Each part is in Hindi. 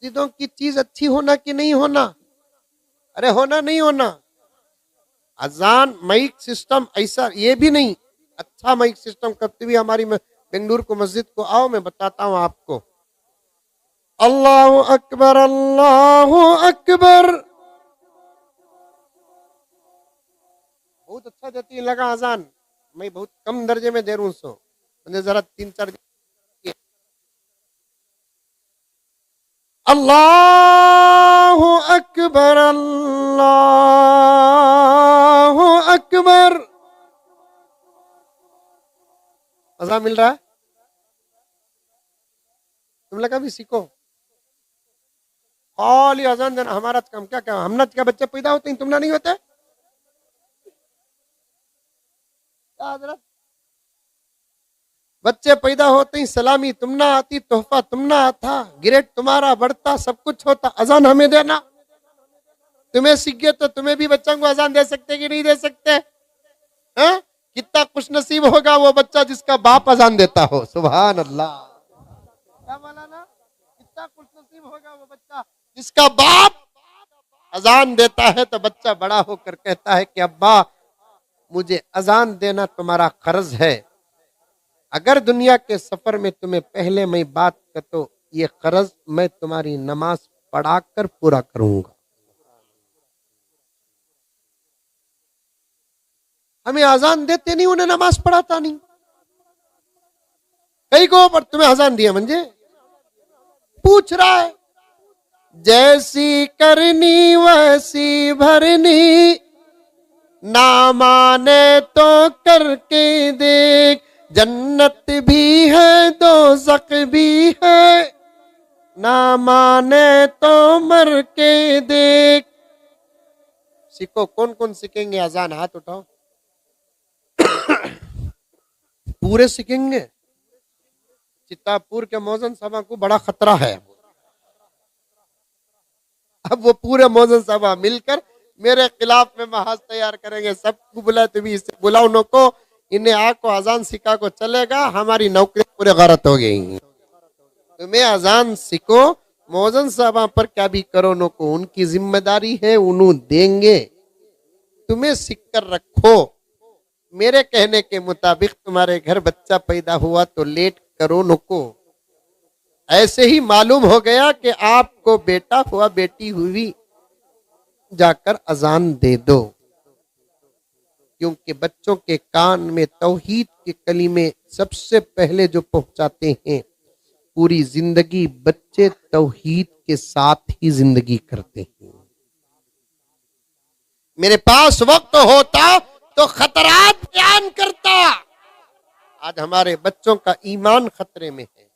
मस्जिदों की चीज अच्छी होना कि नहीं होना? अरे होना नहीं होना? अजान माइक सिस्टम ऐसा, ये भी नहीं, अच्छा माइक सिस्टम करती हुई हमारी बेंगलुरु को मस्जिद को आओ, मैं बताता हूं आपको। अल्लाहु अकबर, अल्लाहु अकबर। बहुत अच्छा देती है लगा अजान। मैं बहुत कम दर्जे में दे रहा हूं सो, मैंने जरा 3-4 अल्लाहु अकबर, अल्लाहु अकबर। अजान मिल रहा है? तुम लोग भी सीखो। खाली अजान देना हमारा काम। क्या क्या हमना क्या बच्चे पैदा होते हैं, तुमना नहीं होते? बच्चे पैदा होते ही सलामी तुमना आती, तोहफा तुमना आता, ग्रेड तुम्हारा बढ़ता, सब कुछ होता, अजान हमें देना। तुम्हें सीख गए तो तुम्हें भी बच्चों को अजान दे सकते कि नहीं दे सकते? हैं? कितना खुश नसीब होगा वो बच्चा जिसका बाप अजान देता हो। सुभान अल्लाह। क्या बोला ना? कितना खुश नसीब होगा वो बच्चा जिसका बाप अजान देता है। तो बच्चा बड़ा होकर कहता है कि अब्बा मुझे अजान देना तुम्हारा कर्ज है। अगर दुनिया के सफर में तुम्हें पहले मैं बात कर तो ये कर्ज मैं तुम्हारी नमाज पढ़ाकर पूरा करूंगा। हमें अजान देते नहीं, उन्हें नमाज पढ़ाता नहीं। कई को पर तुम्हें अजान दिया मंजे पूछ रहा है, जैसी करनी वैसी भरनी, ना माने तो करके देख, जन्नत भी है दोज़ख भी है, ना माने तो मर के देख। सीखो। कौन कौन सीखेंगे अजान? हाथ उठाओ। पूरे सीखेंगे? चित्तापुर के मौजन सभा को बड़ा खतरा है। अब वो पूरे मौजन सभा मिलकर मेरे खिलाफ में महाज तैयार करेंगे। सबको बुला, तुम इसे बुलाओ नो को, इन्हें आको अजान सिखा को चलेगा, हमारी नौकरी पूरे गलत हो गई। तुम्हें अजान सीखो, मौजन सभा पर क्या भी करो नो को, उनकी जिम्मेदारी है, उन्होंने देंगे। तुम्हें सीख कर रखो। मेरे कहने के मुताबिक तुम्हारे घर बच्चा पैदा हुआ तो लेट करो नको। ऐसे ही मालूम हो गया कि आपको बेटा हुआ बेटी हुई, जाकर अजान दे दो। क्योंकि बच्चों के कान में तौहीद के कलीमे सबसे पहले जो पहुंचाते हैं, पूरी जिंदगी बच्चे तौहीद के साथ ही जिंदगी करते हैं। मेरे पास वक्त होता तो खतरात बयान करता। आज हमारे बच्चों का ईमान खतरे में है,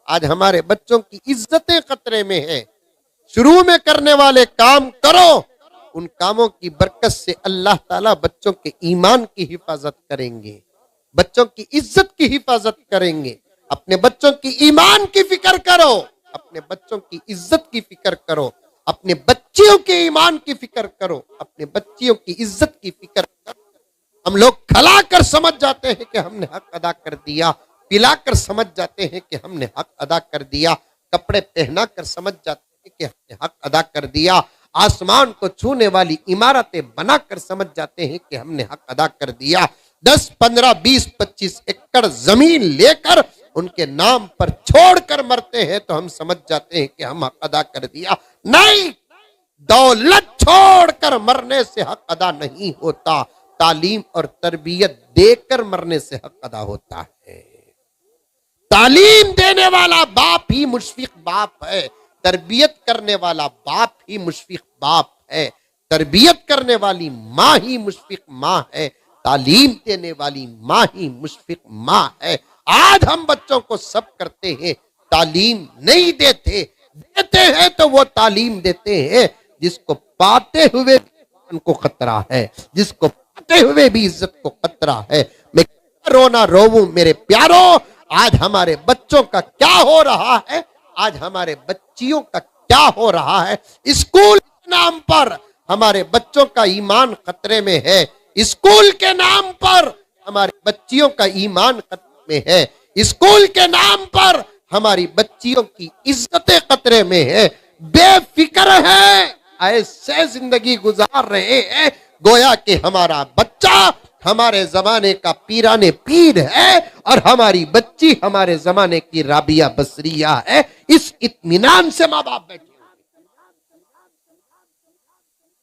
आज हमारे बच्चों की इज्जतें खतरे में है। शुरू में करने वाले काम करो, उन कामों की बरकत से अल्लाह ताला बच्चों के ईमान की हिफाजत करेंगे, बच्चों की इज्जत की हिफाजत करेंगे। अपने बच्चों की ईमान की फिक्र करो, अपने बच्चों की इज्जत की फिक्र करो, अपने बच्चियों के ईमान की फिक्र करो, अपने बच्चियों की इज्जत की फिक्र करो। हम लोग खिलाकर समझ जाते हैं कि हमने हक अदा कर दिया, पिलाकर समझ जाते हैं कि हमने हक अदा कर दिया, कपड़े पहना कर समझ जाते हैं कि हमने हक अदा कर दिया, आसमान को छूने वाली इमारतें बनाकर समझ जाते हैं कि हमने हक अदा कर दिया। 10, 15, 20, 25 एकड़ जमीन लेकर उनके नाम पर छोड़कर मरते हैं तो हम समझ जाते हैं कि हम हक अदा कर दिया। नहीं, दौलत छोड़कर मरने से हक अदा नहीं होता, तालीम और तरबियत देकर मरने से हक अदा होता है। तालीम देने वाला बाप ही मुशफिक बाप है, तरबियत करने वाला बाप ही मुशफिक बाप है, तरबियत करने वाली माँ ही मुशफिक माँ है, तालीम देने वाली माँ ही मुशफिक माँ है। आज हम बच्चों को सब करते हैं, तालीम नहीं देते, देते हैं तो वो तालीम देते हैं जिसको पाते हुए उनको खतरा है, जिसको पाते हुए भी इज्जत को खतरा है। मैं रोना रोऊं मेरे प्यारों, आज हमारे बच्चों का क्या हो रहा है, आज हमारे बच्चियों का क्या हो रहा है। स्कूल के नाम पर हमारे बच्चों का ईमान खतरे में है, स्कूल के नाम पर हमारे बच्चियों का ईमान खतरे में है, स्कूल के नाम पर हमारी बच्चियों की इज्जतें खतरे में है, बेफिक्र है, ऐसे जिंदगी गुजार रहे हैं गोया कि हमारा बच्चा हमारे जमाने का पीराने पीर है और हमारी बच्ची हमारे जमाने की राबिया बसरिया है। इस इत्मीनान से मां बाप बैठे।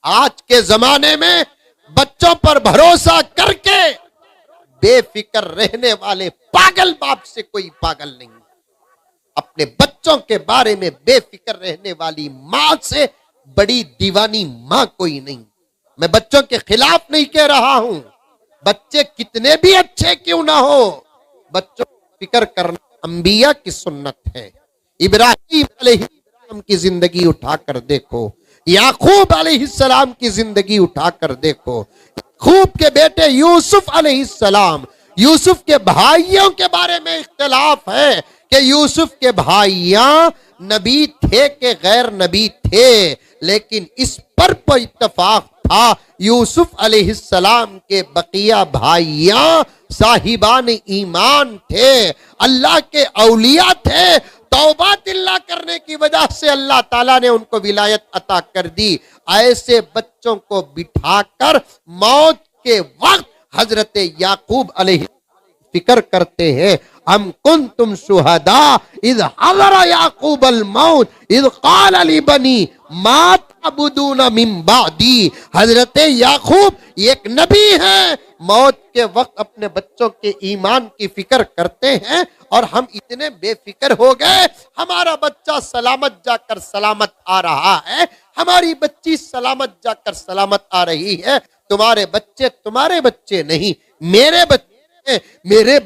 आज के जमाने में बच्चों पर भरोसा करके बेफिक्र रहने वाले पागल बाप से कोई पागल नहीं। अपने बच्चों के बारे में बेफिक्र रहने वाली मां से बड़ी दीवानी मां कोई नहीं। मैं बच्चों के खिलाफ नहीं कह रहा हूं, बच्चे कितने भी अच्छे क्यों ना हो, बच्चों की फिक्र करना अंबिया की सुन्नत है। इब्राहिम अलैहिस्सलाम की जिंदगी उठाकर देखो, याकूब अलैहिस्सलाम की जिंदगी उठाकर देखो, याकूब के बेटे यूसुफ अलैहिस्सलाम, यूसुफ के भाइयों के बारे में इख्तिलाफ है कि यूसुफ के भाइयां नबी थे कि गैर नबी थे, लेकिन इस पर इत्तफाक था यूसुफ अलैहिस्सलाम के बकिया भाइयां साहिबान ईमान थे, अल्लाह के औलिया थे। तौबा तिल्ला करने की वजह से अल्लाह ताला ने उनको विलायत अता कर दी। ऐसे बच्चों को बिठाकर मौत के वक्त हजरत याकूब अलैहि फिक्र करते हैं, हम कुंतुम शुहदा इज़ हज़रा याकूब अल मौत इज़ क़ाल ली बनी मा तअबुदून मिन बादी। हजरत याकूब एक नबी है, मौत के वक्त अपने बच्चों के ईमान की फिक्र करते हैं और हम इतने बेफिक्र हो गए, हमारा बच्चा सलामत जाकर सलामत आ रहा है, हमारी बच्ची सलामत जाकर सलामत आ रही है। तुम्हारे बच्चे नहीं, मेरे बच्चे मेरे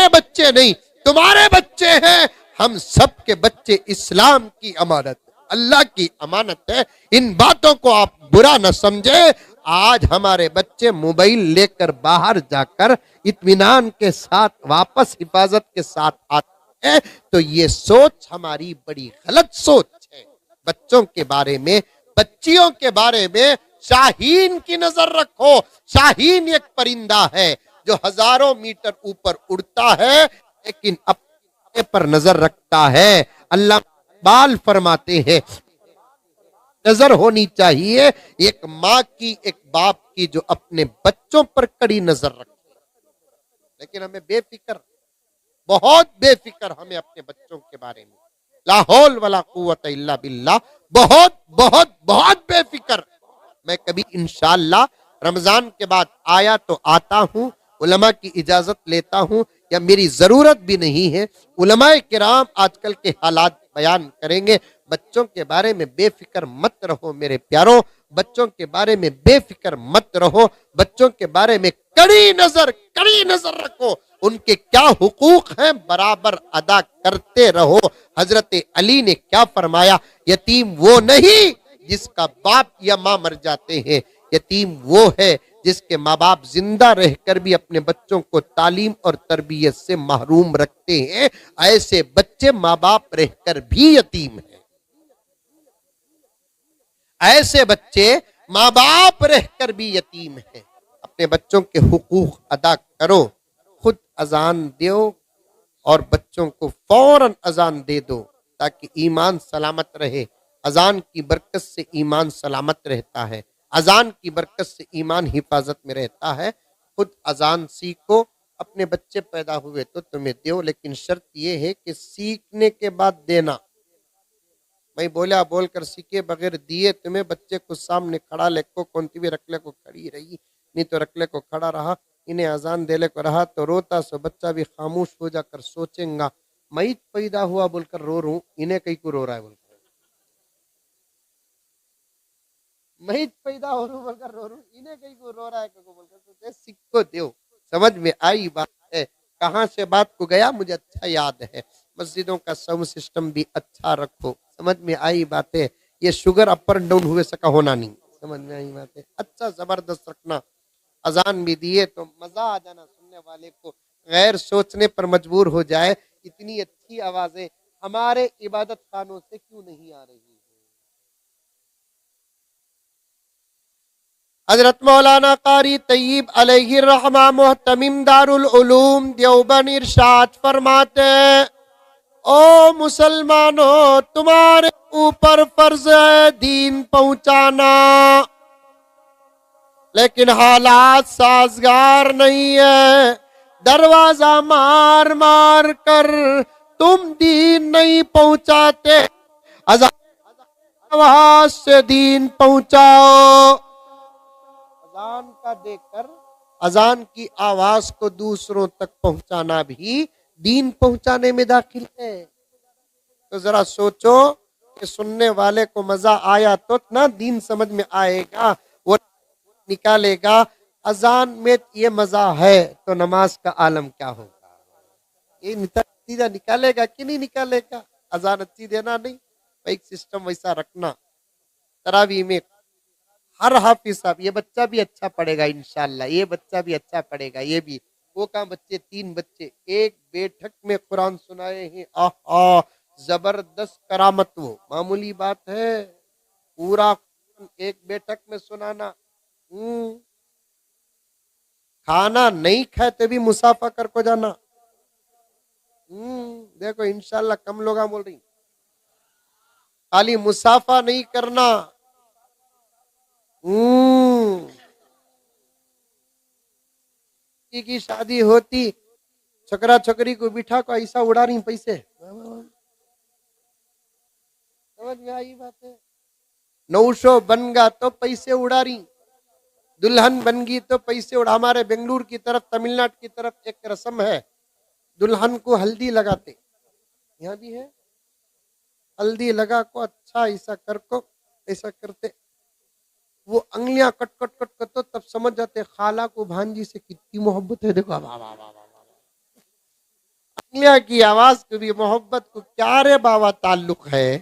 बच्चे नहीं, तुम्हारे बच्चे हैं। हम सब के बच्चे इस्लाम की अमानत, अल्लाह की अमानत है। इन बातों को आप बुरा न समझे। आज हमारे बच्चे मोबाइल लेकर बाहर जाकर इत्मीनान के साथ वापस हिफाजत के साथ आते हैं, तो ये सोच हमारी बड़ी गलत सोच है। बच्चों के बारे में, बच्चियों के बारे में शाहीन की नजर रखो। शाहीन एक परिंदा है जो हजारों मीटर ऊपर उड़ता है, लेकिन अपने पर नजर रखता है। अल्लाह बाल फरमाते हैं, नजर होनी चाहिए एक माँ की, एक बाप की, जो अपने बच्चों पर कड़ी नजर रखे। लेकिन हमें बेफिक्र, बहुत बेफिक्र हमें अपने बच्चों के बारे में, ला हौल वला कुव्वत इल्ला बिल्लाह, बहुत बहुत बहुत बेफिक्र। मैं कभी इंशाअल्लाह रमजान के बाद आया तो आता हूँ, उलमा की इजाजत लेता हूँ, या मेरी जरूरत भी नहीं है, उलमाए किराम आजकल के हालात बयान करेंगे। बच्चों के बारे में बेफिक्र मत रहो मेरे प्यारों, बच्चों के बारे में बेफिक्र मत रहो, बच्चों के बारे में कड़ी नजर रखो। उनके क्या हुकूक हैं बराबर अदा करते रहो। हजरत अली ने क्या फरमाया, यतीम वो नहीं जिसका बाप या माँ मर जाते हैं, यतीम वो है जिसके माँ बाप जिंदा रहकर भी अपने बच्चों को तालीम और तरबियत से महरूम रखते हैं। ऐसे बच्चे माँ बाप रहकर भी यतीम हैं। ऐसे बच्चे माँ बाप रहकर भी यतीम हैं। अपने बच्चों के हुकूक अदा करो, खुद अजान दो और बच्चों को फौरन अजान दे दो ताकि ईमान सलामत रहे। अजान की बरकत से ईमान सलामत रहता है, अजान की बरकत से ईमान हिफाजत में रहता है। खुद अजान सीखो, अपने बच्चे पैदा हुए तो तुम्हें दो, लेकिन शर्त यह है कि सीखने के बाद देना। मैं बोला बोलकर सीखे बगैर दिए तुम्हें, बच्चे को सामने खड़ा लेको कौनती भी रखले को खड़ी रही, नहीं तो रखले को खड़ा रहा, इन्हें अजान देले को रहा तो रोता सो बच्चा भी खामोश हो जाकर सोचेगा मैं पैदा हुआ बोलकर रो रू, इन्हें कहीं को रो रहा है बोलकर, मैं पैदा हो रू बोलकर रो रू, इन्हें कहीं को रो रहा है बोलकर सोचे। सिक्को दो। समझ में आई बात है? कहाँ से बात को गया मुझे अच्छा याद है। मस्जिदों का साउंड सिस्टम भी अच्छा रखो। समझ में आई बातें? ये शुगर अप एंड डाउन हुए सका होना नहीं। समझ में आई बातें? अच्छा जबरदस्त रखना। अजान भी दिए तो मजा आ जाना, सुनने वाले को गैर सोचने पर मजबूर हो जाए। इतनी अच्छी आवाजें हमारे इबादत खानों से क्यों नहीं आ रही है? हजरत मौलाना कारी तय्यब अलैहि रहमा मुहतमिम दारुल उलूम देवबंद इरशाद फरमाते, ओ मुसलमानों, तुम्हारे ऊपर फर्ज है दीन पहुंचाना, लेकिन हालात साजगार नहीं है। दरवाजा मार मार कर तुम दीन नहीं पहुंचाते, आवाज से दीन पहुंचाओ। अजान का देकर अजान की आवाज को दूसरों तक पहुंचाना भी दीन पहुंचाने में दाखिल है। तो जरा सोचो कि सुनने वाले को मजा आया तो ना दीन समझ में आएगा, वो निकालेगा। अजान में ये मजा है तो नमाज का आलम क्या होगा? ये नतीजा निकालेगा कि नहीं निकालेगा? अजान अच्छी देना नहीं, एक सिस्टम वैसा रखना। तरावी में हर हाफिज साहब, ये बच्चा भी अच्छा पढ़ेगा इंशाल्लाह, ये बच्चा भी अच्छा पढ़ेगा, ये भी। वो कहाँ बच्चे? 3 बच्चे एक बैठक में कुरान सुनाए हैं। आहा, जबरदस्त करामत, वो मामूली बात है। पूरा एक बैठक में सुनाना। खाना नहीं खाए तो भी मुसाफा कर को जाना। देखो इंशाल्लाह कम लोग बोल रही, खाली मुसाफा नहीं करना। की शादी होती, छोकरा छोकरी को बिठा को ऐसा उड़ा रही पैसे, समझ में आई बात है? नौशो बन गा तो पैसे उड़ा रही, दुल्हन बन गई तो पैसे उड़ा। हमारे बेंगलुरु की तरफ, तमिलनाडु की तरफ एक रस्म है, दुल्हन को हल्दी लगाते, यहाँ भी है, हल्दी लगा को अच्छा ऐसा कर को ऐसा करते, वो अंगलियां कट कट कट कट तो तब समझ जाते खाला को भांजी से कितनी मोहब्बत है। देखो अंगलियां की आवाज को भी मोहब्बत को क्या रे बाबा ताल्लुक है।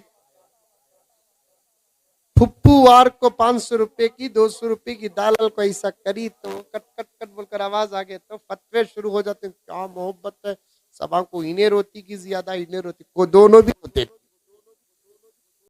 फुप्पू वार को 500 रुपए की 200 रुपए की दाल को ऐसा करी तो कट कट कट बोलकर आवाज आ गए तो फतवे शुरू हो जाते। क्या मोहब्बत है, सबा को इन्हें रोती की ज्यादा इन्हें रोती को, दोनों भी होते।